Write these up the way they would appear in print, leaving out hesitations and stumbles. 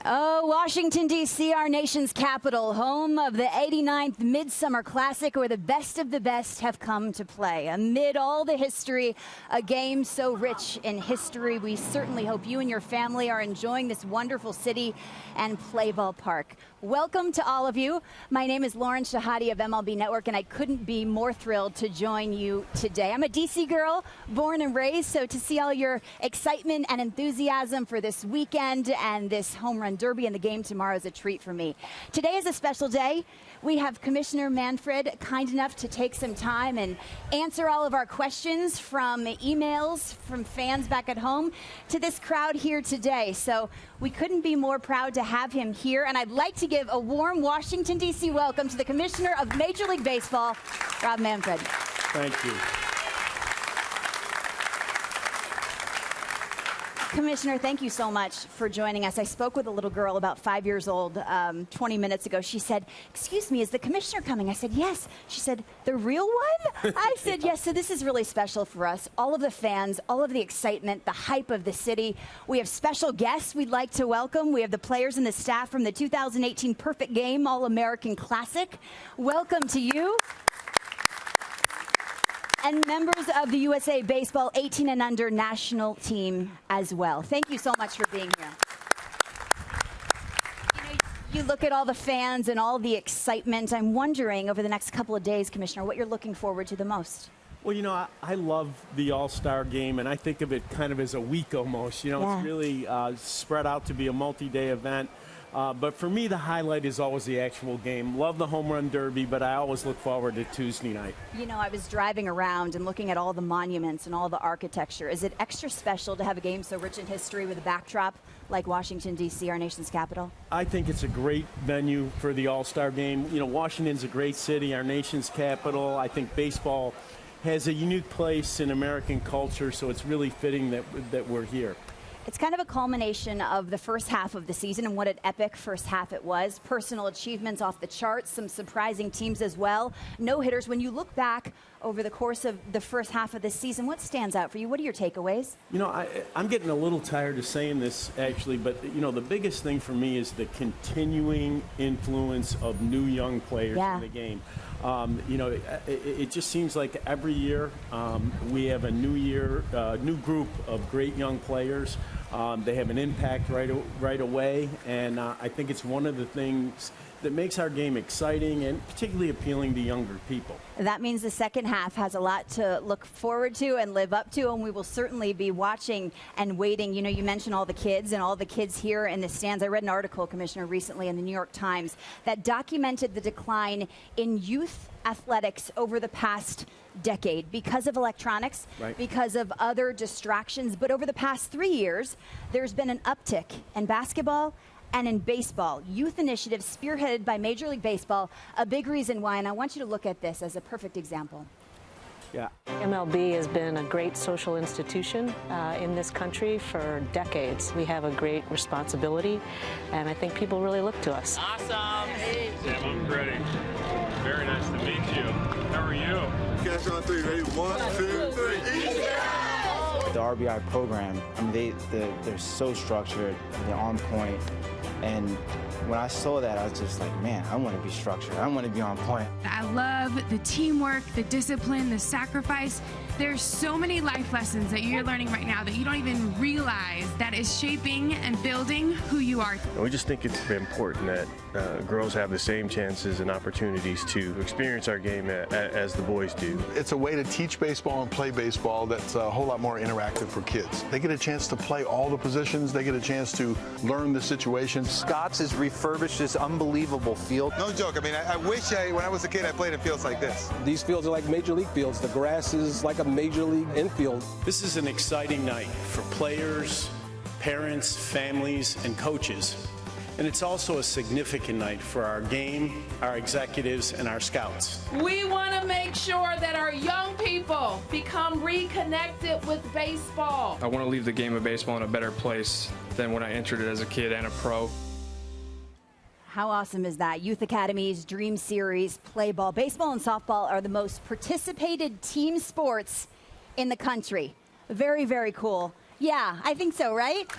Oh, Washington, D.C., our nation's capital, home of the 89th Midsummer Classic, where the best of the best have come to play. Amid all the history, a game so rich in history, we certainly hope you and your family are enjoying this wonderful city and play ball park. Welcome to all of you. My name is Lauren Shahadi of MLB Network, and I couldn't be more thrilled to join you today. I'm a D.C. girl, born and raised, so to see all your excitement and enthusiasm for this weekend and this home run derby and the game tomorrow is a treat for me. Today is a special day. We have Commissioner Manfred kind enough to take some time and answer all of our questions from emails from fans back at home to this crowd here today. So we couldn't be more proud to have him here, and I'd like to give a warm Washington, D.C. welcome to the Commissioner of Major League Baseball, Rob Manfred. Thank you. Commissioner, thank you so much for joining us. I spoke with a little girl about 5 years old 20 minutes ago. She said, "Excuse me, is the commissioner coming?" I said, "Yes." She said, "The real one?" I said, "Yes." So this is really special for us. All of the fans, all of the excitement, the hype of the city. We have special guests we'd like to welcome. We have the players and the staff from the 2018 Perfect Game All-American Classic. Welcome to you. And members of the USA Baseball 18 and under national team as well. Thank you so much for being here. You look at all the fans and all the excitement. I'm wondering over the next couple of days, Commissioner, what you're looking forward to the most. Well, you know, I love the All-Star game, and I think of it kind of as a week almost. You know, It's really spread out to be a multi-day event. But for me, the highlight is always the actual game. Love the home run derby, but I always look forward to Tuesday night. You know, I was driving around and looking at all the monuments and all the architecture. Is it extra special to have a game so rich in history with a backdrop like Washington, D.C., our nation's capital? I think it's a great venue for the All-Star game. You know, Washington's a great city, our nation's capital. I think baseball has a unique place in American culture, so it's really fitting that we're here. It's kind of a culmination of the first half of the season, and what an epic first half it was. Personal achievements off the charts, some surprising teams as well. No hitters. When you look back over the course of the first half of this season, what stands out for you? What are your takeaways? You know, I'm getting a little tired of saying this, actually, but, you know, the biggest thing for me is the continuing influence of new young players in the game. You know, it just seems like every year we have a new group of great young players. They have an impact right away, and I think it's one of the things that makes our game exciting and particularly appealing to younger people. That means the second half has a lot to look forward to and live up to, and we will certainly be watching and waiting. You know, you mentioned all the kids and all the kids here in the stands. I read an article, Commissioner, recently in the New York Times that documented the decline in youth athletics over the past decade because of electronics, because of other distractions. But over the past 3 years, there's been an uptick in basketball and in baseball. Youth initiatives spearheaded by Major League Baseball, a big reason why, and I want you to look at this as a perfect example. Yeah. MLB has been a great social institution in this country for decades. We have a great responsibility, and I think people really look to us. Awesome. Hey. Sam, I'm ready. Very nice to meet you. How are you? Catch on three. Ready? 1, 2, 3. The RBI program, I mean, they're so structured, they're on point, and when I saw that, I was just like, man, I want to be structured. I want to be on point. I love the teamwork, the discipline, the sacrifice. There's so many life lessons that you're learning right now that you don't even realize that is shaping and building who you are. We just think it's important that girls have the same chances and opportunities to experience our game as the boys do. It's a way to teach baseball and play baseball that's a whole lot more interactive for kids. They get a chance to play all the positions. They get a chance to learn the situations. Scott's has refurbished this unbelievable field. No joke. I mean, I wish when I was a kid, I played in fields like this. These fields are like major league fields. The grass is like a major league infield. This is an exciting night for players, parents, families, and coaches. And it's also a significant night for our game, our executives, and our scouts. We want to make sure that our young people become reconnected with baseball. I want to leave the game of baseball in a better place than when I entered it as a kid and a pro. How awesome is that? Youth Academies, Dream Series, play ball. Baseball and softball are the most participated team sports in the country. Very, very cool. Yeah, I think so, right?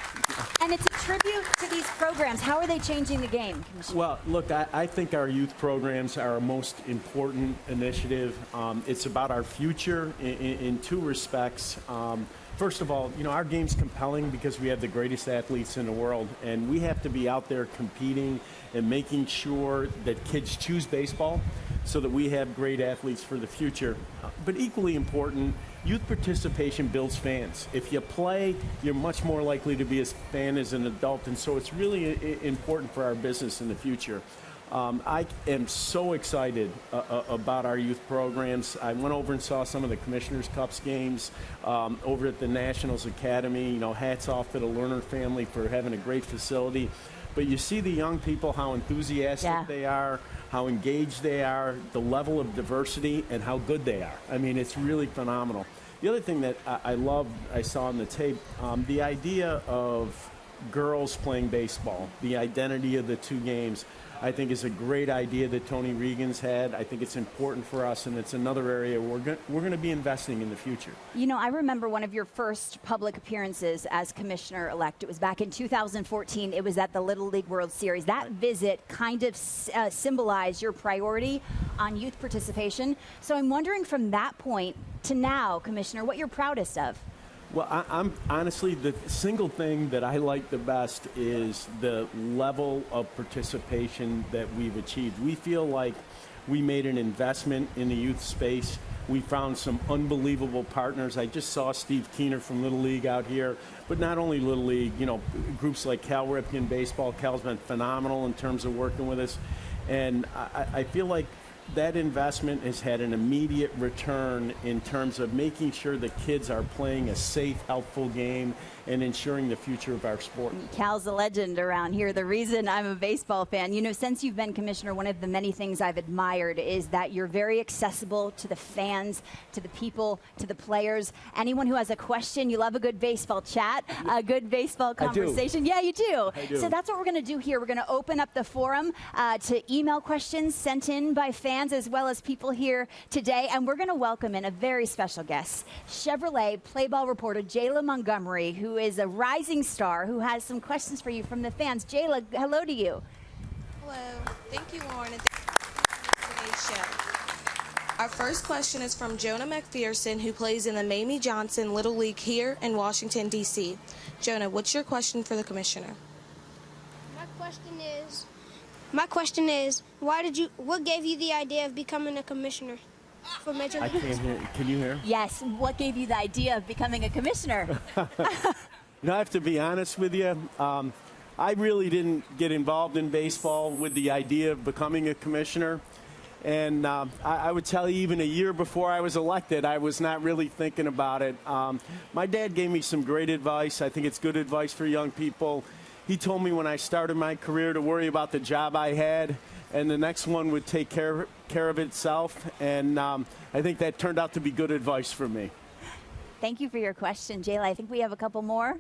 And it's a tribute to these programs. programs, how are they changing the game, Commissioner? Well, look, I think our youth programs are our most important initiative. It's about our future in two respects. First of all, our game's compelling because we have the greatest athletes in the world, and we have to be out there competing and making sure that kids choose baseball so that we have great athletes for the future. But equally important, youth participation builds fans. If you play, you're much more likely to be a fan as an adult, and so it's really important for our business in the future. I am so excited about our youth programs. I went over and saw some of the Commissioners' Cups games over at the Nationals Academy. Hats off to the Lerner family for having a great facility. But you see the young people, how enthusiastic they are, how engaged they are, the level of diversity, and how good they are. I mean, it's really phenomenal. The other thing that I saw on the tape, the idea of girls playing baseball, the identity of the two games, I think is a great idea that Tony Regan's had. I think it's important for us, and it's another area we're going to be investing in the future. I remember one of your first public appearances as commissioner-elect. It was back in 2014. It was at the Little League World Series. That visit kind of symbolized your priority on youth participation. So I'm wondering from that point to now, Commissioner, what you're proudest of. Well, I'm honestly, the single thing that I like the best is the level of participation that we've achieved. We feel like we made an investment in the youth space. We found some unbelievable partners. I just saw Steve Keener from Little League out here, but not only Little League, groups like Cal Ripken Baseball. Cal's been phenomenal in terms of working with us. And I feel like that investment has had an immediate return in terms of making sure the kids are playing a safe, helpful game and ensuring the future of our sport. Cal's a legend around here. The reason I'm a baseball fan, since you've been commissioner, one of the many things I've admired is that you're very accessible to the fans, to the people, to the players. Anyone who has a question, you love a good baseball chat, a good baseball conversation. Yeah, you do. I do. So that's what we're going to do here. We're going to open up the forum to email questions sent in by fans as well as people here today, and we're going to welcome in a very special guest, Chevrolet play ball reporter Jayla Montgomery, who is a rising star who has some questions for you from the fans. Jayla, hello to you. Hello. Thank you, Lauren, and thank you for today's show. Our first question is from Jonah McPherson, who plays in the Mamie Johnson Little League here in Washington, D.C. Jonah, what's your question for the commissioner? My question is, what gave you the idea of becoming a commissioner for Major League Baseball? I can't hear. Can you hear? Yes. What gave you the idea of becoming a commissioner? I have to be honest with you. I really didn't get involved in baseball with the idea of becoming a commissioner. And I would tell you, even a year before I was elected, I was not really thinking about it. My dad gave me some great advice. I think it's good advice for young people. He told me when I started my career to worry about the job I had, and the next one would take care of itself. And I think that turned out to be good advice for me. Thank you for your question, Jayla. I think we have a couple more.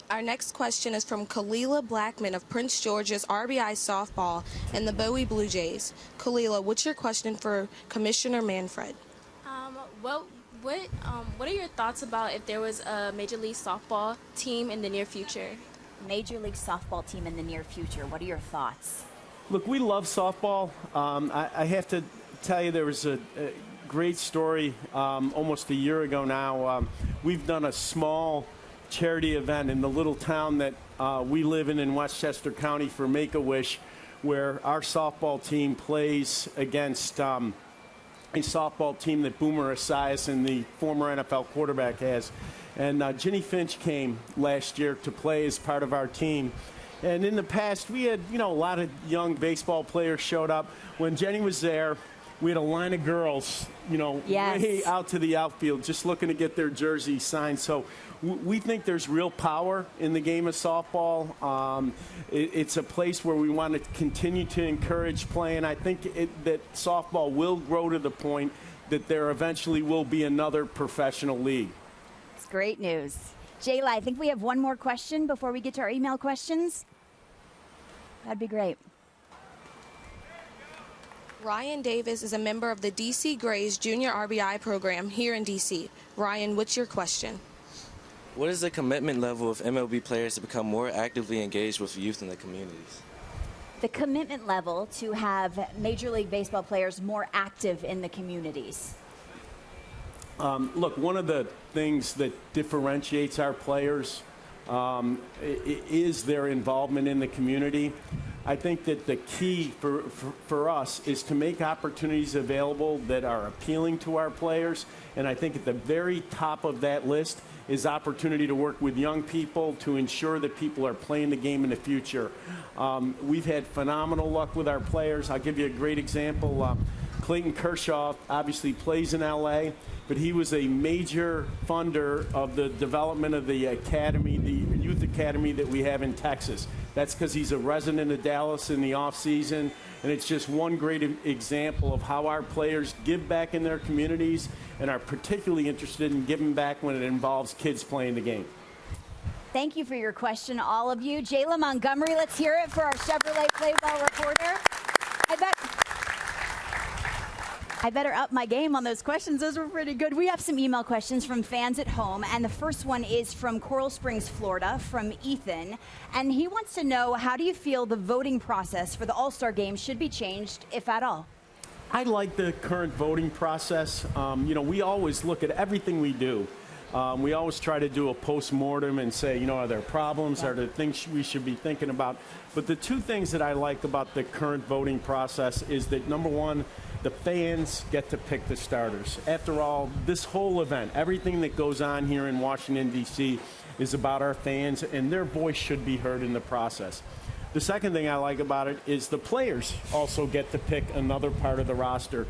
Our next question is from Kalila Blackman of Prince George's RBI Softball and the Bowie Blue Jays. Kalila, what's your question for Commissioner Manfred? What are your thoughts about if there was a Major League Softball team in the near future? Major League Softball team in the near future. What are your thoughts? Look, we love softball. I have to tell you, there was a great story almost a year ago now. We've done a small charity event in the little town that we live in Westchester County for Make-A-Wish, where our softball team plays against a softball team that Boomer Esiason, the former NFL quarterback, has. And Ginny Finch came last year to play as part of our team. And in the past, we had, a lot of young baseball players showed up. When Jenny was there, we had a line of girls, way out to the outfield, just looking to get their jersey signed. So we think there's real power in the game of softball. It's a place where we want to continue to encourage playing. I think that softball will grow to the point that there eventually will be another professional league. It's great news. Jayla, I think we have one more question before we get to our email questions. That'd be great. Ryan Davis is a member of the DC Grays Junior RBI program here in DC. Ryan, what's your question? What is the commitment level of MLB players to become more actively engaged with youth in the communities? The commitment level to have Major League Baseball players more active in the communities. Look, one of the things that differentiates our players is their involvement in the community. I think that the key for us is to make opportunities available that are appealing to our players. And I think at the very top of that list is opportunity to work with young people to ensure that people are playing the game in the future. We've had phenomenal luck with our players. I'll give you a great example. Clayton Kershaw obviously plays in LA, but he was a major funder of the development of the academy, the youth academy that we have in Texas. That's because he's a resident of Dallas in the off season, and it's just one great example of how our players give back in their communities and are particularly interested in giving back when it involves kids playing the game. Thank you for your question, all of you. Jayla Montgomery, let's hear it for our Chevrolet Play-Ball reporter. I better up my game on those questions. Those were pretty good. We have some email questions from fans at home, and the first one is from Coral Springs, Florida, from Ethan. And he wants to know, how do you feel the voting process for the All-Star Game should be changed, if at all? I like the current voting process. We always look at everything we do. We always try to do a post-mortem and say, are there problems? Are there things we should be thinking about? But the two things that I like about the current voting process is that, number one, the fans get to pick the starters. After all, this whole event, everything that goes on here in Washington, D.C., is about our fans, and their voice should be heard in the process. The second thing I like about it is the players also get to pick another part of the roster.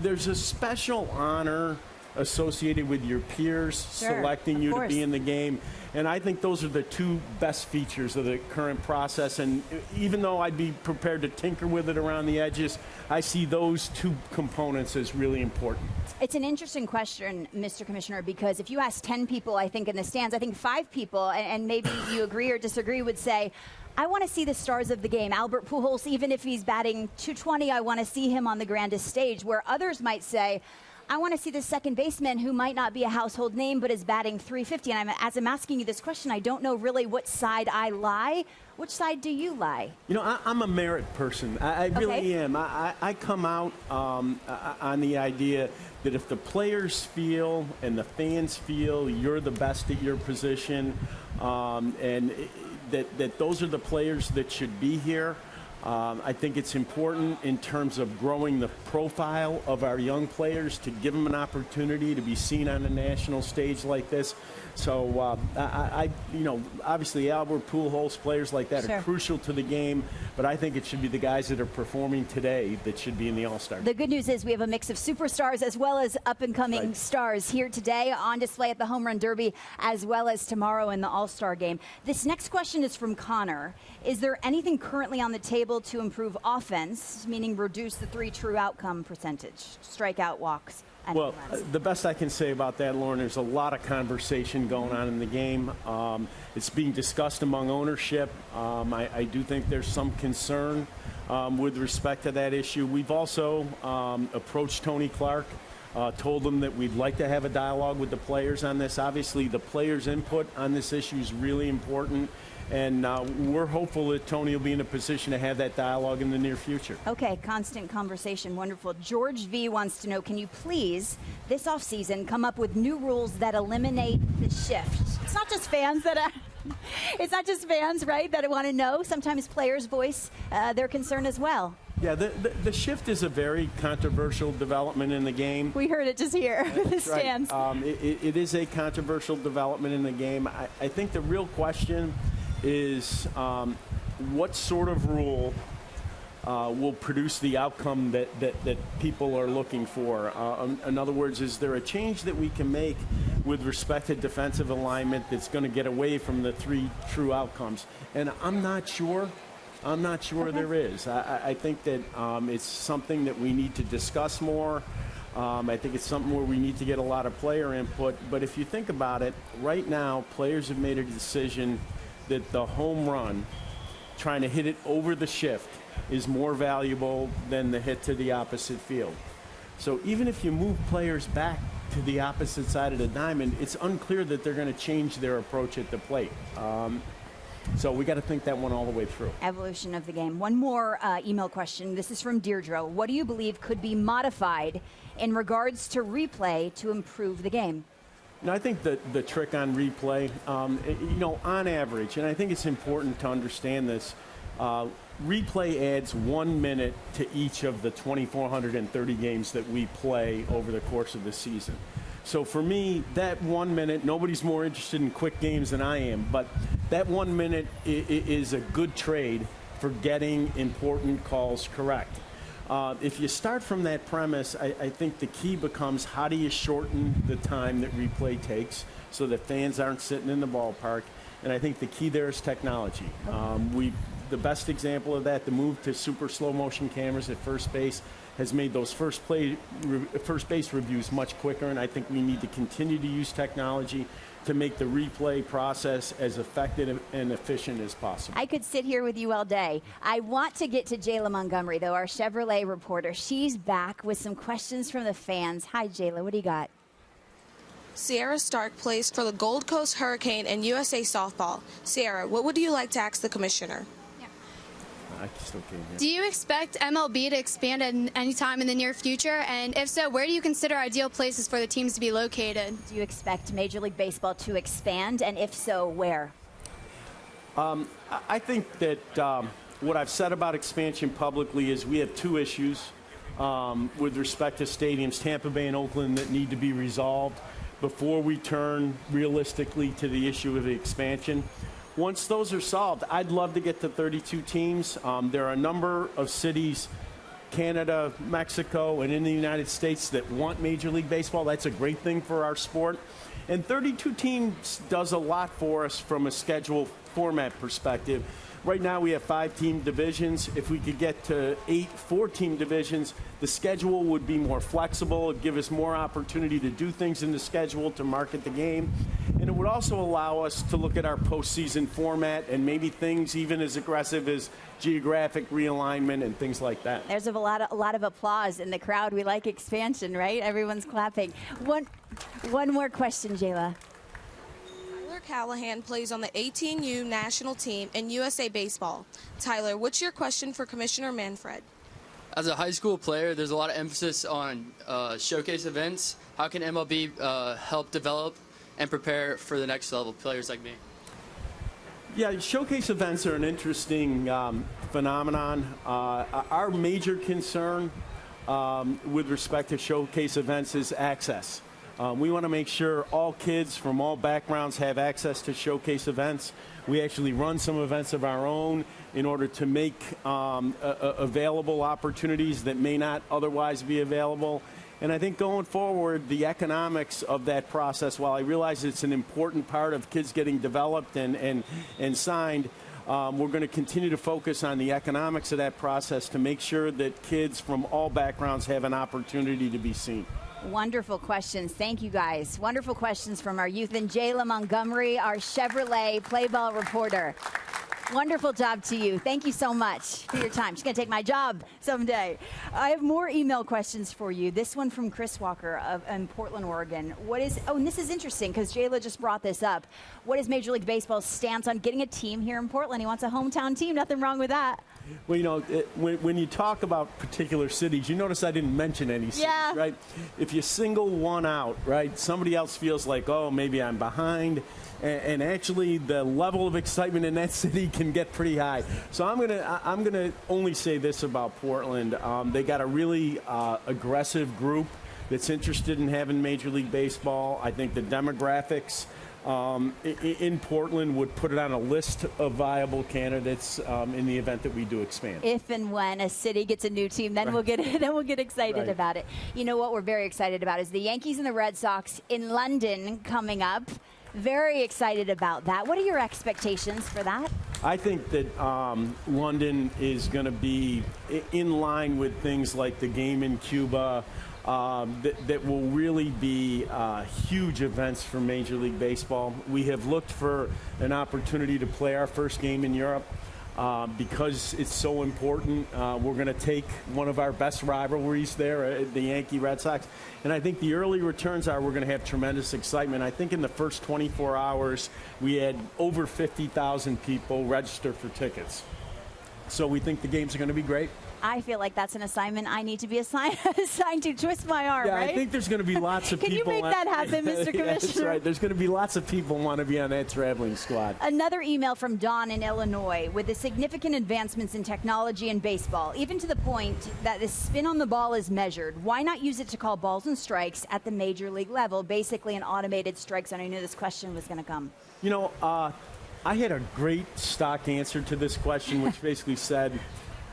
There's a special honor associated with your peers selecting you to be in the game. And I think those are the two best features of the current process. And even though I'd be prepared to tinker with it around the edges, I see those two components as really important. It's an interesting question, Mr. Commissioner, because if you ask 10 people, I think, in the stands, I think 5 people, and maybe you agree or disagree, would say, I want to see the stars of the game. Albert Pujols, even if he's batting .220, I want to see him on the grandest stage, where others might say, I want to see the second baseman who might not be a household name but is batting .350. And as I'm asking you this question, I don't know really what side I lie. Which side do you lie? I'm a merit person. I really am. I come out on the idea that if the players feel and the fans feel you're the best at your position, and that those are the players that should be here, I think it's important in terms of growing the profile of our young players to give them an opportunity to be seen on a national stage like this. So, obviously Albert Pujols, players like that are crucial to the game, but I think it should be the guys that are performing today that should be in the All-Star. The good news is we have a mix of superstars as well as up-and-coming stars here today on display at the Home Run Derby as well as tomorrow in the All-Star Game. This next question is from Connor. Is there anything currently on the table to improve offense, meaning reduce the 3 true outcome percentage, strikeout, walks? Well, the best I can say about that, Lauren, there's a lot of conversation going on in the game. It's being discussed among ownership. I do think there's some concern with respect to that issue. We've also approached Tony Clark, told him that we'd like to have a dialogue with the players on this. Obviously, the players' input on this issue is really important. And we're hopeful that Tony will be in a position to have that dialogue in the near future. Okay, constant conversation. Wonderful. George V. wants to know, can you please, this offseason, come up with new rules that eliminate the shift? It's not just fans that it's not just fans, right, that want to know. Sometimes players voice their concern as well. Yeah, the shift is a very controversial development in the game. We heard it just here with the stands. Right. It is a controversial development in the game. I think the real question is what sort of rule will produce the outcome that people are looking for. In other words, is there a change that we can make with respect to defensive alignment that's going to get away from the 3 true outcomes? And I'm not sure. There is. I think that it's something that we need to discuss more. I think it's something where we need to get a lot of player input. But if you think about it, right now, players have made a decision that the home run, trying to hit it over the shift, is more valuable than the hit to the opposite field. So even if you move players back to the opposite side of the diamond, it's unclear that they're going to change their approach at the plate. So we got to think that one all the way through. Evolution of the game. One more email question. This is from Deirdre. What do you believe could be modified in regards to replay to improve the game? I think the trick on replay, on average, and I think it's important to understand this, replay adds 1 minute to each of the 2,430 games that we play over the course of the season. So for me, that 1 minute, nobody's more interested in quick games than I am, but that 1 minute is a good trade for getting important calls correct. If you start from that premise, I think the key becomes how do you shorten the time that replay takes so that fans aren't sitting in the ballpark. And I think the key there is technology. The best example of that, the move to super slow motion cameras at first base, has made those first base reviews much quicker, and I think we need to continue to use technology to make the replay process as effective and efficient as possible. I could sit here with you all day. I want to get to Jayla Montgomery, though, our Chevrolet reporter. She's back with some questions from the fans. Hi, Jayla. What do you got? Sierra Stark plays for the Gold Coast Hurricane and USA Softball. Sierra, what would you like to ask the commissioner? I still can't hear. Do you expect MLB to expand at any time in the near future? And if so, where do you consider ideal places for the teams to be located? Do you expect Major League Baseball to expand? And if so, where? I think that what I've said about expansion publicly is we have two issues with respect to stadiums, Tampa Bay and Oakland, that need to be resolved before we turn realistically to the issue of the expansion. Once those are solved, I'd love to get to 32 teams. There are a number of cities, Canada, Mexico, and in the United States that want Major League Baseball. That's a great thing for our sport. And 32 teams does a lot for us from a schedule format perspective. Right now we have 5-team divisions. If we could get to 8 4-team divisions, the schedule would be more flexible. It'd give us more opportunity to do things in the schedule to market the game. And it would also allow us to look at our postseason format and maybe things even as aggressive as geographic realignment and things like that. There's a lot of applause in the crowd. We like expansion, right? Everyone's clapping. One more question, Jayla. Tyler Callahan plays on the 18U national team in USA Baseball. Tyler, what's your question for Commissioner Manfred? As a high school player, there's a lot of emphasis on showcase events. How can MLB help develop and prepare for the next level players like me? Yeah, showcase events are an interesting phenomenon. Our major concern with respect to showcase events is access. We want to make sure all kids from all backgrounds have access to showcase events. We actually run some events of our own in order to make available opportunities that may not otherwise be available. And I think going forward, the economics of that process, while I realize it's an important part of kids getting developed and signed, we're going to continue to focus on the economics of that process to make sure that kids from all backgrounds have an opportunity to be seen. Wonderful questions. Thank you, guys. Wonderful questions from our youth. And Jayla Montgomery, our Chevrolet Play Ball reporter. Wonderful job to you. Thank you so much for your time. She's going to take my job someday. I have more email questions for you. This one from Chris Walker in Portland, Oregon. And this is interesting because Jayla just brought this up. What is Major League Baseball's stance on getting a team here in Portland? He wants a hometown team. Nothing wrong with that. Well, when you talk about particular cities, you notice I didn't mention any cities, right? If you single one out, right, somebody else feels like, oh, maybe I'm behind. And actually, the level of excitement in that city can get pretty high. So I'm gonna only say this about Portland. They got a really aggressive group that's interested in having Major League Baseball. I think the demographics in Portland would put it on a list of viable candidates in the event that we do expand. If and when a city gets a new team, then we'll get excited about it. You know what we're very excited about is the Yankees and the Red Sox in London coming up. Very excited about that. What are your expectations for that? I think that London is going to be in line with things like the game in Cuba. That will really be huge events for Major League Baseball. We have looked for an opportunity to play our first game in Europe. because it's so important. We're going to take one of our best rivalries there, the Yankee-Red Sox. And I think the early returns are we're going to have tremendous excitement. I think in the first 24 hours, we had over 50,000 people register for tickets. So we think the games are going to be great. I feel like that's an assignment I need to be assigned to. Twist my arm, yeah, right? I think there's going to be lots of Can people. Can you make that happen, Mr. Commissioner? Yeah, that's right. There's going to be lots of people who want to be on that traveling squad. Another email from Don in Illinois. With the significant advancements in technology and baseball, even to the point that the spin on the ball is measured, why not use it to call balls and strikes at the major league level? Basically an automated strike zone. I knew this question was going to come. You know, I had a great stock answer to this question, which basically said,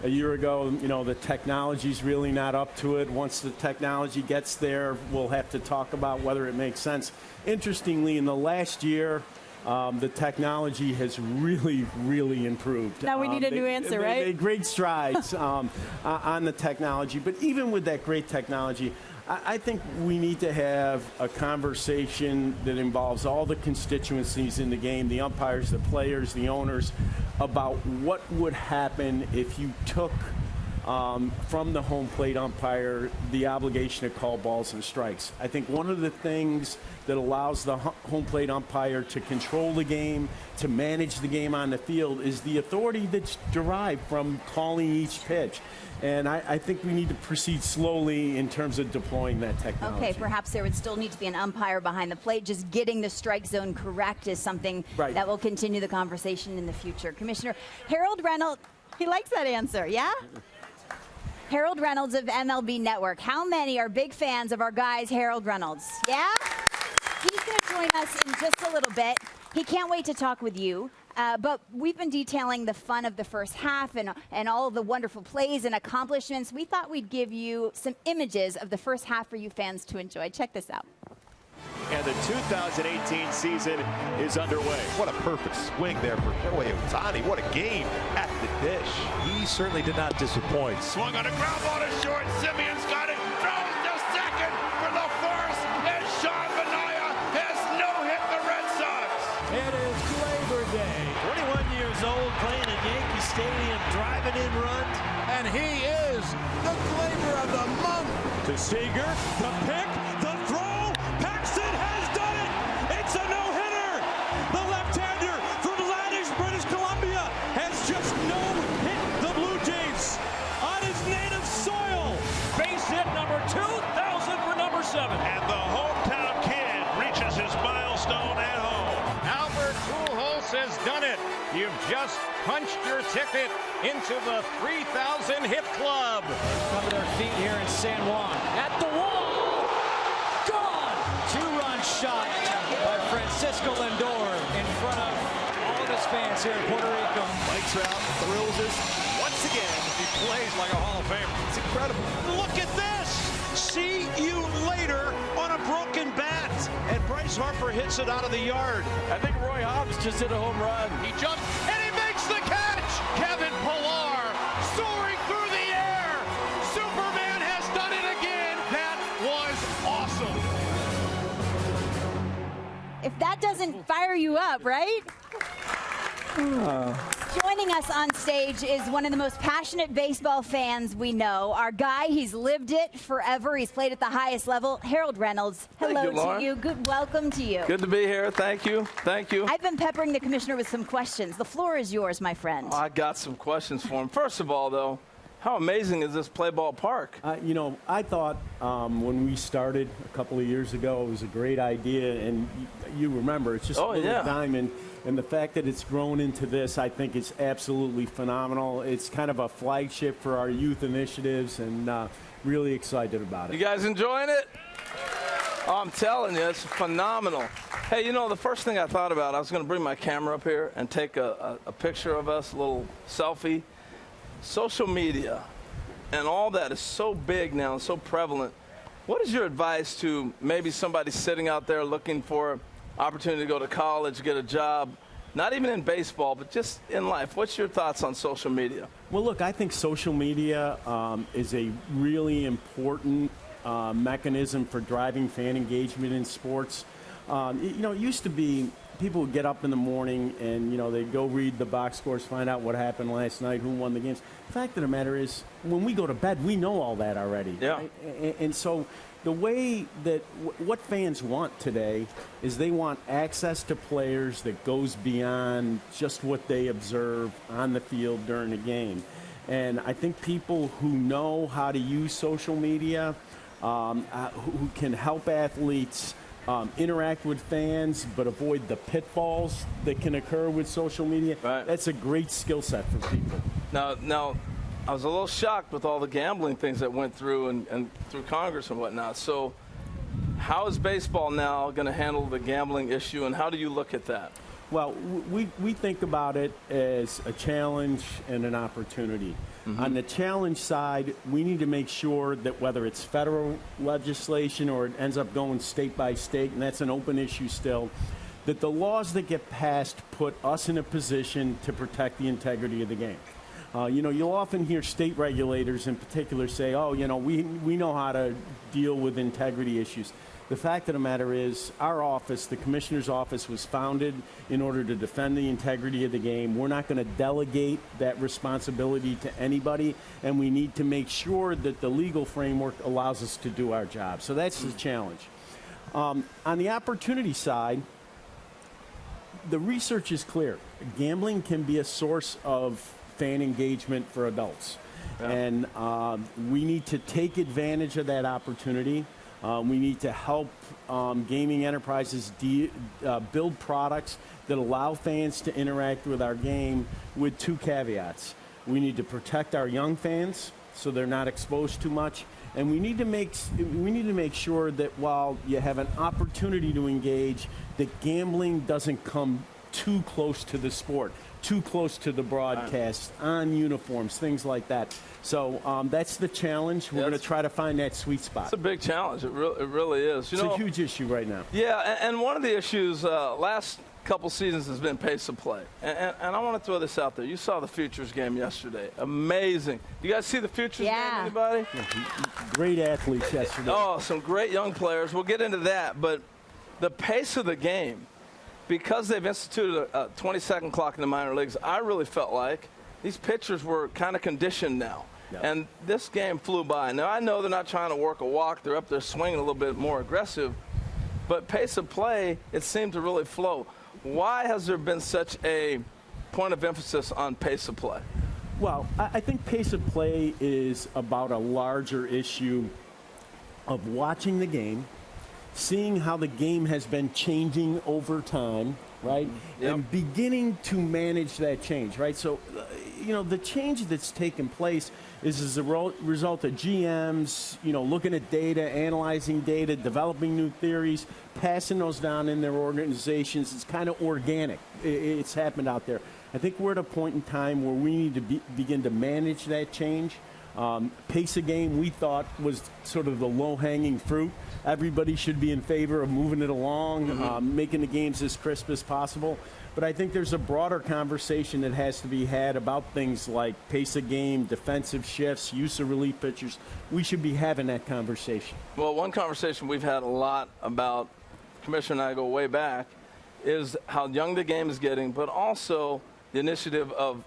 a year ago, you know, the technology's really not up to it. Once the technology gets there, we'll have to talk about whether it makes sense. Interestingly, in the last year, the technology has really, really improved. Now we need a new answer, right? They made great strides on the technology. But even with that great technology, I think we need to have a conversation that involves all the constituencies in the game, the umpires, the players, the owners, about what would happen if you took from the home plate umpire the obligation to call balls and strikes. I think one of the things that allows the home plate umpire to control the game, to manage the game on the field, is the authority that's derived from calling each pitch. And I think we need to proceed slowly in terms of deploying that technology. Okay, perhaps there would still need to be an umpire behind the plate. Just getting the strike zone correct is something that will continue the conversation in the future. Commissioner Harold Reynolds, he likes that answer, yeah? Harold Reynolds of MLB Network. How many are big fans of our guys, Harold Reynolds? Yeah? He's going to join us in just a little bit. He can't wait to talk with you. But we've been detailing the fun of the first half and all of the wonderful plays and accomplishments. We thought we'd give you some images of the first half for you fans to enjoy. Check this out. And the 2018 season is underway. What a perfect swing there for Shohei Ohtani. What a game at the dish. He certainly did not disappoint. Swung on a ground ball to short. Simeon's got it. Throws to second for the first. And Sean Manaea has no-hit the Red Sox. It is Labor Day. 21 years old, playing at Yankee Stadium, driving in runs. And he is the Glaber of the month. To Seager, the pick, the throw. Paxton has done it. It's a no-hitter. The left-hander from Landish, British Columbia, has just no-hit the Blue Jays on his native soil. Base hit number 2,000 for number 7. And the hometown kid reaches his milestone at home. Albert Pujols has done it. You've just punched your ticket into the 3,000 hit club. Cover their feet here in San Juan. At the wall. Gone. 2-run shot by Francisco Lindor in front of all of his fans here in Puerto Rico. Mike Trout thrills us once again. He plays like a Hall of Famer. It's incredible. Look at this. See you later on a broken bat. And Bryce Harper hits it out of the yard. I think Roy Hobbs just hit a home run. He jumps and he makes the catch. Kevin Pillar soaring through the air. Superman has done it again. That was awesome. If that doesn't fire you up, right? Joining us on stage is one of the most passionate baseball fans we know. Our guy, he's lived it forever. He's played at the highest level. Harold Reynolds, hello to you. Good welcome to you. Good to be here. Thank you. Thank you. I've been peppering the commissioner with some questions. The floor is yours, my friend. I got some questions for him. First of all, though, how amazing is this play ball park? You know, I thought when we started a couple of years ago, it was a great idea. And you remember, it's just a little diamond. And the fact that it's grown into this, I think, is absolutely phenomenal. It's kind of a flagship for our youth initiatives, and really excited about it. You guys enjoying it? Oh, I'm telling you, it's phenomenal. Hey, you know, the first thing I thought about, I was going to bring my camera up here and take a picture of us, a little selfie. Social media and all that is so big now and so prevalent. What is your advice to maybe somebody sitting out there looking for opportunity to go to college, get a job, not even in baseball, but just in life? What's your thoughts on social media? Well, look, I think social media is a really important mechanism for driving fan engagement in sports. You know, it used to be people would get up in the morning and, they go read the box scores, find out what happened last night, who won the games. The fact of the matter is, when we go to bed, we know all that already. Yeah. Right? And so the way that what fans want today is they want access to players that goes beyond just what they observe on the field during a game. And I think people who know how to use social media, who can help athletes interact with fans but avoid the pitfalls that can occur with social media, that's a great skill set for people. Now, I was a little shocked with all the gambling things that went through and through Congress and whatnot. So how is baseball now going to handle the gambling issue, and how do you look at that? Well, we think about it as a challenge and an opportunity. Mm-hmm. On the challenge side, we need to make sure that whether it's federal legislation or it ends up going state by state, and that's an open issue still, that the laws that get passed put us in a position to protect the integrity of the game. You'll often hear state regulators in particular say, we know how to deal with integrity issues. The fact of the matter is, our office, the Commissioner's office, was founded in order to defend the integrity of the game. We're not going to delegate that responsibility to anybody, and we need to make sure that the legal framework allows us to do our job. So that's the challenge. On the opportunity side, the research is clear. Gambling can be a source of fan engagement for adults. Yeah. And we need to take advantage of that opportunity. We need to help gaming enterprises build products that allow fans to interact with our game with two caveats. We need to protect our young fans so they're not exposed too much, and we need to make sure that while you have an opportunity to engage, that gambling doesn't come too close to the sport, too close to the broadcast, on uniforms, things like that. So that's the challenge. We're going to try to find that sweet spot. It's a big challenge. It really is. It's a huge issue right now. Yeah, and one of the issues last couple seasons has been pace of play. And I want to throw this out there. You saw the Futures game yesterday. Amazing. You guys see the Futures game, anybody? Great athletes yesterday. Oh, some great young players. We'll get into that. But the pace of the game, because they've instituted a 20-second clock in the minor leagues, I really felt like these pitchers were kind of conditioned now. Yep. And this game flew by. Now, I know they're not trying to work a walk. They're up there swinging a little bit more aggressive. But pace of play, it seemed to really flow. Why has there been such a point of emphasis on pace of play? Well, I think pace of play is about a larger issue of watching the game, seeing how the game has been changing over time, right? Yep. And beginning to manage that change, right? So, the change that's taken place is as a result of GMs, looking at data, analyzing data, developing new theories, passing those down in their organizations. It's kind of organic. It's happened out there. I think we're at a point in time where we need to begin to manage that change. Pace of game, we thought, was sort of the low-hanging fruit. Everybody should be in favor of moving it along, making the games as crisp as possible. But I think there's a broader conversation that has to be had about things like pace of game, defensive shifts, use of relief pitchers. We should be having that conversation. Well, one conversation we've had a lot about, Commissioner and I go way back, is how young the game is getting, but also the initiative of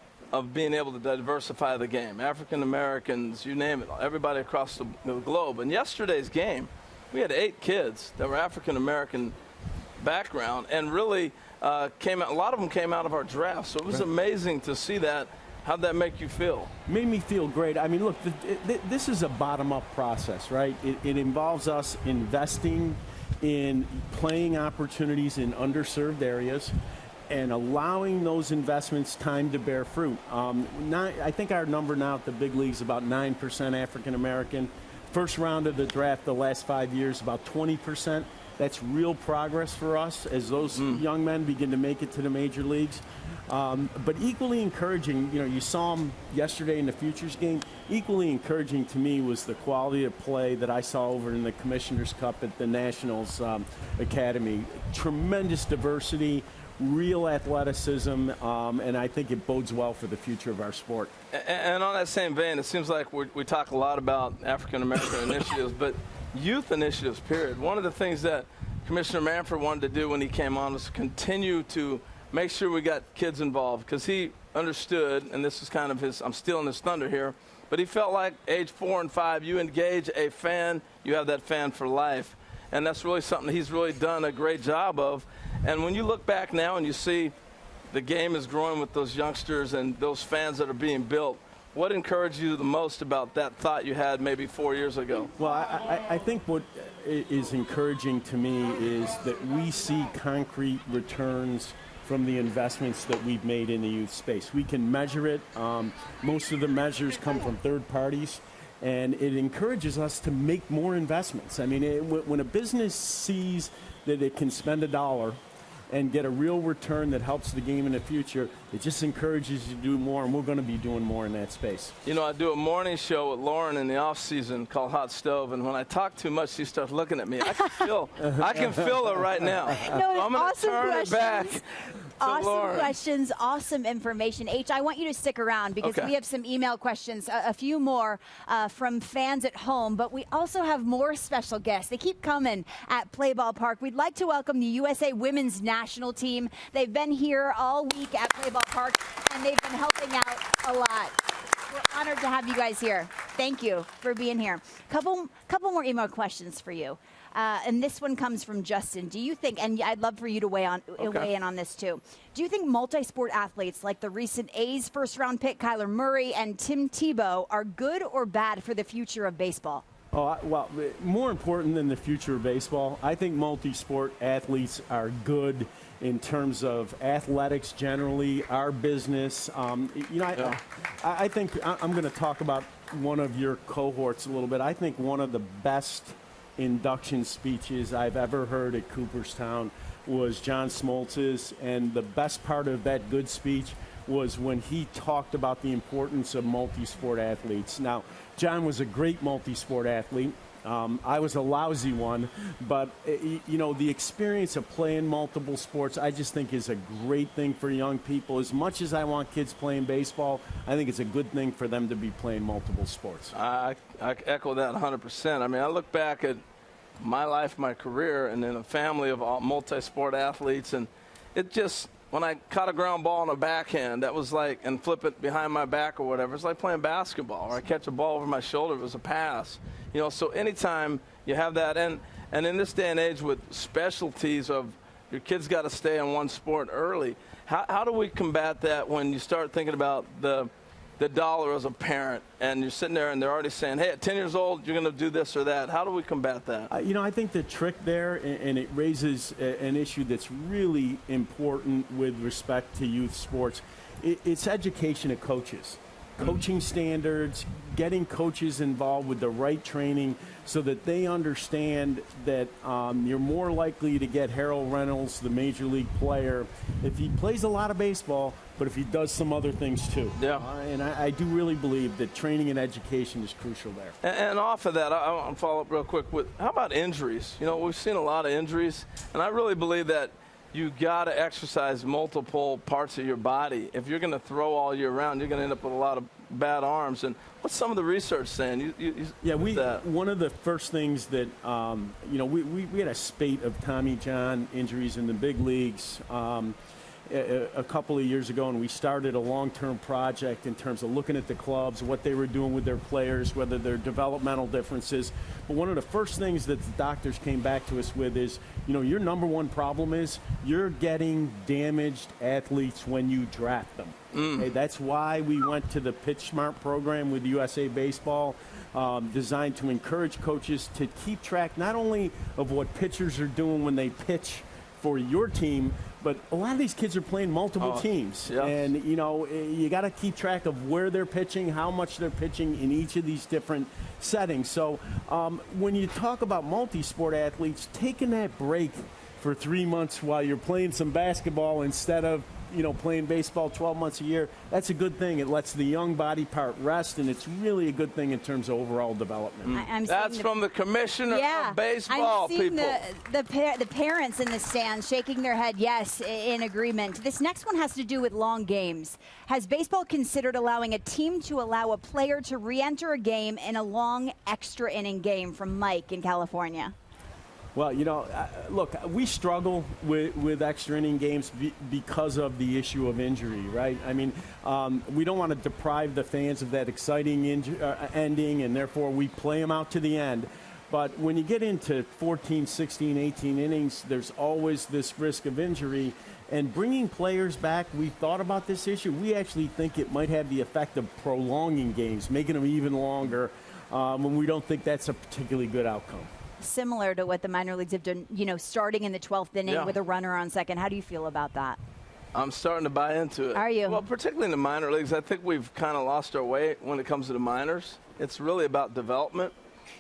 being able to diversify the game. African Americans, you name it, everybody across the globe. And yesterday's game, we had 8 kids that were African American background, and really a lot of them came out of our draft. So it was amazing to see that. How'd that make you feel? Made me feel great. I mean, look, this is a bottom-up process, right? It involves us investing in playing opportunities in underserved areas and allowing those investments time to bear fruit. I think our number now at the big leagues is about 9% African American. First round of the draft the last 5 years, about 20%. That's real progress for us as those young men begin to make it to the major leagues. But equally encouraging, you saw them yesterday in the Futures game. Equally encouraging to me was the quality of play that I saw over in the Commissioner's Cup at the Nationals Academy. Tremendous diversity, real athleticism, and I think it bodes well for the future of our sport. And on that same vein, it seems like we talk a lot about African American initiatives, but youth initiatives, period. One of the things that Commissioner Manfred wanted to do when he came on was continue to make sure we got kids involved, because he understood, and this is kind of his, I'm stealing his thunder here, but he felt like age 4 and 5, you engage a fan, you have that fan for life. And that's really something he's really done a great job of. And when you look back now and you see the game is growing with those youngsters and those fans that are being built, what encouraged you the most about that thought you had maybe 4 years ago? Well, I think what is encouraging to me is that we see concrete returns from the investments that we've made in the youth space. We can measure it. Most of the measures come from third parties, and it encourages us to make more investments. I mean, when a business sees that it can spend $1 and get a real return that helps the game in the future, it just encourages you to do more, and we're going to be doing more in that space. You know, I do a morning show with Lauren in the off season called Hot Stove, and when I talk too much, she starts looking at me. I can feel her right now. No, so I'm going to awesome turn questions. it back. Awesome questions, awesome information. H, I want you to stick around because Okay. we have some email questions, a few more from fans at home, but we also have more special guests. They keep coming at Play Ball Park. We'd like to welcome the USA Women's National Team. They've been here all week at Play Ball Park, and they've been helping out a lot. We're honored to have you guys here. Thank you for being here. Couple more email questions for you. And this one comes from Justin. Do you think, and I'd love for you to weigh in on this too, do you think multi-sport athletes like the recent A's first-round pick Kyler Murray and Tim Tebow are good or bad for the future of baseball? Oh, well, more important than the future of baseball, I think multi-sport athletes are good in terms of athletics generally, our business. I think I'm going to talk about one of your cohorts a little bit. I think one of the best induction speeches I've ever heard at Cooperstown was John Smoltz's, and the best part of that good speech was when he talked about the importance of multi-sport athletes. Now, John was a great multi-sport athlete. I was a lousy one, but the experience of playing multiple sports, I just think is a great thing for young people. As much as I want kids playing baseball, I think it's a good thing for them to be playing multiple sports. I echo that 100%. I mean, I look back at my life, my career, and in a family of all multi-sport athletes, and it just, when I caught a ground ball on a backhand, that was like, and flip it behind my back or whatever, it's like playing basketball, or I catch a ball over my shoulder, it was a pass. So anytime you have that, and in this day and age with specialties of your kids got to stay in one sport early, how do we combat that when you start thinking about the dollar as a parent, and you're sitting there and they're already saying, hey, at 10 years old, you're going to do this or that? How do we combat that? I think the trick there, and it raises an issue that's really important with respect to youth sports, it's education of coaches. Coaching standards, getting coaches involved with the right training so that they understand that you're more likely to get Harold Reynolds, the major league player, if he plays a lot of baseball, but if he does some other things too. Yeah. And I do really believe that training and education is crucial there. And off of that, I want to follow up real quick with, how about injuries? We've seen a lot of injuries, and I really believe that you got to exercise multiple parts of your body. If you're going to throw all year round, you're going to end up with a lot of bad arms. And what's some of the research saying? One of the first things that, we had a spate of Tommy John injuries in the big leagues a couple of years ago, and we started a long-term project in terms of looking at the clubs, what they were doing with their players, whether their developmental differences. But one of the first things that the doctors came back to us with is, your number one problem is you're getting damaged athletes when you draft them. Okay, that's why we went to the Pitch Smart program with USA Baseball, designed to encourage coaches to keep track not only of what pitchers are doing when they pitch for your team, but a lot of these kids are playing multiple teams. Yeah. And, you got to keep track of where they're pitching, how much they're pitching in each of these different settings. So when you talk about multi-sport athletes, taking that break for 3 months while you're playing some basketball instead of playing baseball 12 months a year, that's a good thing. It lets the young body part rest, and it's really a good thing in terms of overall development. That's from the commissioner of baseball, I'm seeing people. the parents in the stands shaking their head yes, in agreement. This next one has to do with long games. Has baseball considered allowing a team to allow a player to re-enter a game in a long extra inning game? From Mike in California. Well, look, we struggle with extra inning games because of the issue of injury, right? I mean, we don't want to deprive the fans of that exciting ending, and therefore we play them out to the end. But when you get into 14, 16, 18 innings, there's always this risk of injury. And bringing players back, we thought about this issue. We actually think it might have the effect of prolonging games, making them even longer, when we don't think that's a particularly good outcome. Similar to what the minor leagues have done, starting in the 12th inning with a runner on second. How do you feel about that? I'm starting to buy into it. Are you? Well, particularly in the minor leagues, I think we've kind of lost our way when it comes to the minors. It's really about development.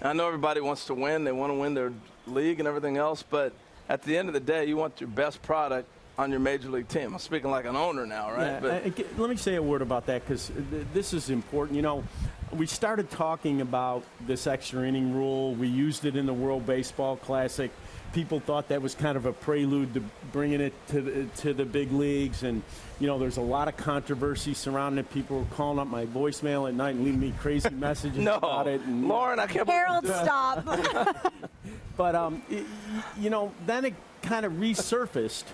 I know everybody wants to win. They want to win their league and everything else. But at the end of the day, you want your best product on your major league team. I'm speaking like an owner now, right? Yeah, let me say a word about that, because this is important. We started talking about this extra inning rule. We used it in the World Baseball Classic. People thought that was kind of a prelude to bringing it to the big leagues. And, there's a lot of controversy surrounding it. People were calling up my voicemail at night and leaving me crazy messages about it. And, Lauren, I can't believe Harold, stop. But, then it kind of resurfaced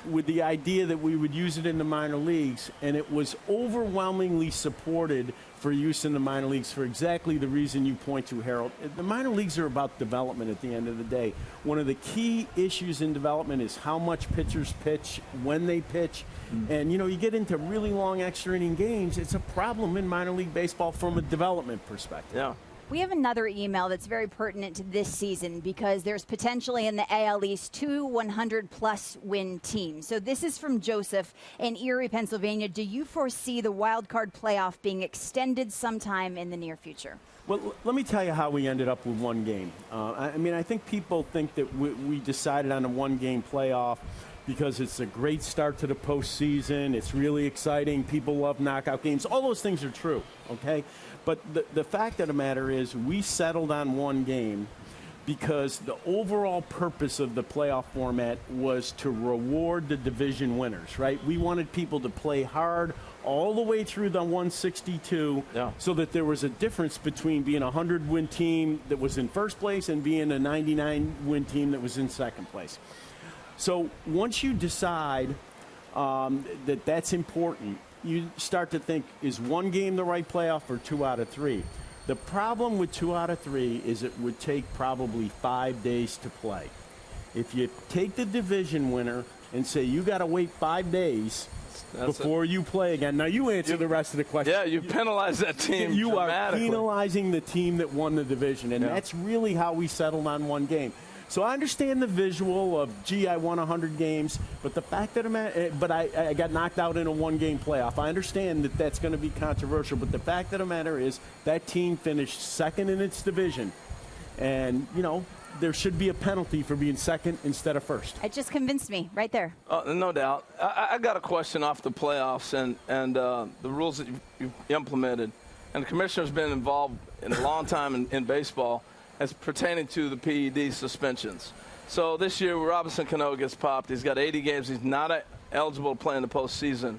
with the idea that we would use it in the minor leagues, and it was overwhelmingly supported for use in the minor leagues for exactly the reason you point to, Harold. The minor leagues are about development at the end of the day. One of the key issues in development is how much pitchers pitch, when they pitch. And, you get into really long extra inning games, it's a problem in minor league baseball from a development perspective. Yeah. We have another email that's very pertinent to this season because there's potentially in the AL East 2 100-plus win teams. So this is from Joseph in Erie, Pennsylvania. Do you foresee the Wildcard playoff being extended sometime in the near future? Well, let me tell you how we ended up with one game. I think people think that we decided on a one-game playoff because it's a great start to the postseason. It's really exciting. People love knockout games. All those things are true, okay? But the fact of the matter is we settled on one game because the overall purpose of the playoff format was to reward the division winners, right? We wanted people to play hard all the way through the 162 so that there was a difference between being a 100-win team that was in first place and being a 99-win team that was in second place. So once you decide that that's important, you start to think, is one game the right playoff or 2 out of 3? The problem with 2 out of 3 is it would take probably 5 days to play. If you take the division winner and say you got to wait 5 days before you play again. Now you answer the rest of the question. Yeah, you penalize that team. You are penalizing the team that won the division, and that's really how we settled on one game. So I understand the visual of, gee, I won 100 games, but the fact that I got knocked out in a one-game playoff. I understand that that's going to be controversial, but the fact of the matter is that team finished second in its division, and there should be a penalty for being second instead of first. It just convinced me right there. No doubt. I got a question off the playoffs and the rules that you've implemented, and the commissioner's been involved in a long time in baseball as pertaining to the PED suspensions. So this year, Robinson Cano gets popped. He's got 80 games. He's not eligible to play in the postseason.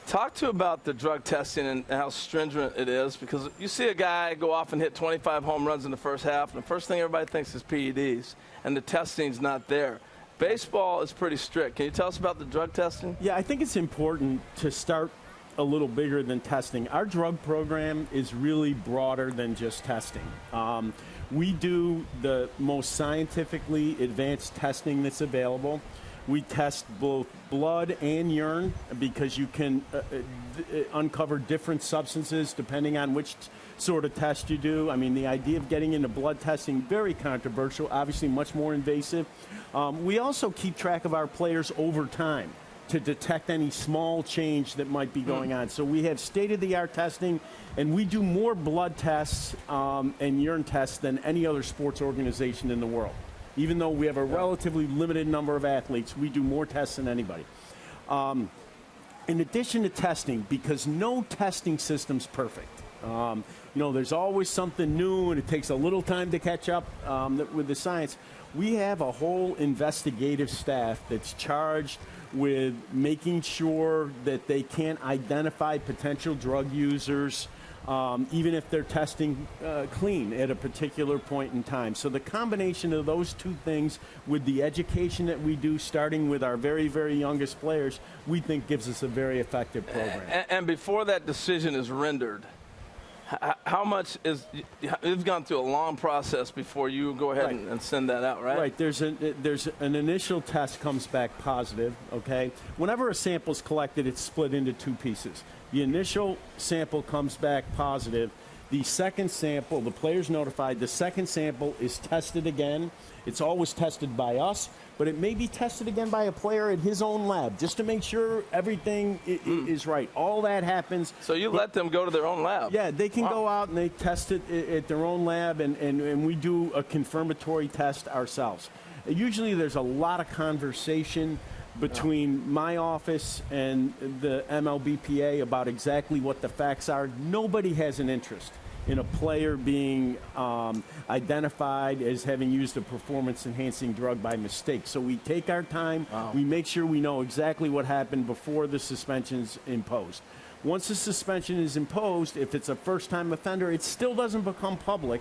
Talk to about the drug testing and how stringent it is, because you see a guy go off and hit 25 home runs in the first half, and the first thing everybody thinks is PEDs, and the testing's not there. Baseball is pretty strict. Can you tell us about the drug testing? Yeah, I think it's important to start a little bigger than testing. Our drug program is really broader than just testing. We do the most scientifically advanced testing that's available. We test both blood and urine because you can uncover different substances depending on which sort of test you do. I mean, the idea of getting into blood testing, very controversial, obviously much more invasive. We also keep track of our players over time to detect any small change that might be going on. So we have state-of-the-art testing, and we do more blood tests and urine tests than any other sports organization in the world. Even though we have a relatively limited number of athletes, we do more tests than anybody. In addition to testing, because no testing system's perfect. There's always something new, and it takes a little time to catch up with the science. We have a whole investigative staff that's charged with making sure that they can't identify potential drug users, even if they're testing clean at a particular point in time. So the combination of those two things with the education that we do, starting with our very, very youngest players, we think gives us a very effective program. And before that decision is rendered, how much is, you've gone through a long process before you go ahead and send that out, right? Right. There's an initial test comes back positive, okay? Whenever a sample is collected, it's split into two pieces. The initial sample comes back positive. The second sample, the player's notified, the second sample is tested again. It's always tested by us, but it may be tested again by a player at his own lab, just to make sure everything is right. All that happens. So you let them go to their own lab? Yeah, they can go out and they test it at their own lab, and we do a confirmatory test ourselves. Usually there's a lot of conversation between my office and the MLBPA about exactly what the facts are. Nobody has an interest in a player being identified as having used a performance-enhancing drug by mistake. So we take our time. We make sure we know exactly what happened before the suspension's imposed. Once the suspension is imposed, if it's a first-time offender, it still doesn't become public.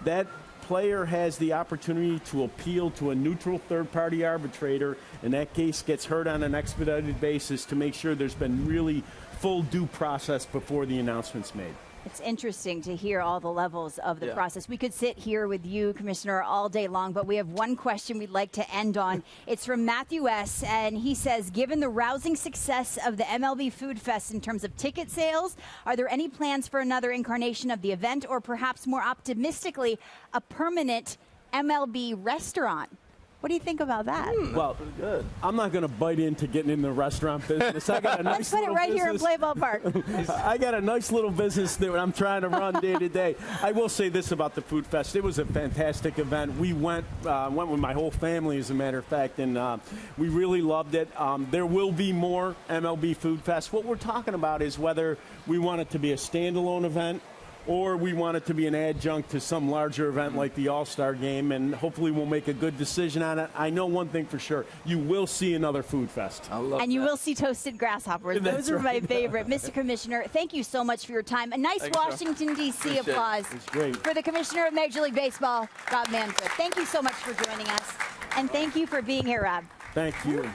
That player has the opportunity to appeal to a neutral third-party arbitrator, and that case gets heard on an expedited basis to make sure there's been really full due process before the announcement's made. It's interesting to hear all the levels of the process. We could sit here with you, Commissioner, all day long, but we have one question we'd like to end on. It's from Matthew S., and he says, given the rousing success of the MLB Food Fest in terms of ticket sales, are there any plans for another incarnation of the event, or perhaps more optimistically, a permanent MLB restaurant? What do you think about that? Well, good. I'm not going to bite into getting in the restaurant business. I got a nice Let's put it right business here in Play Ball Park. I got a nice little business that I'm trying to run day to day. I will say this about the Food Fest. It was a fantastic event. We went with my whole family, as a matter of fact, and we really loved it. There will be more MLB Food Fest. What we're talking about is whether we want it to be a standalone event or we want it to be an adjunct to some larger event like the All-Star Game, and hopefully we'll make a good decision on it. I know one thing for sure. You will see another Food Fest. And you will see toasted grasshoppers. Those are my favorite. Mr. Commissioner, thank you so much for your time. A nice Washington, D.C. applause for the Commissioner of Major League Baseball, Rob Manfred. Thank you so much for joining us. And thank you for being here, Rob. Thank you.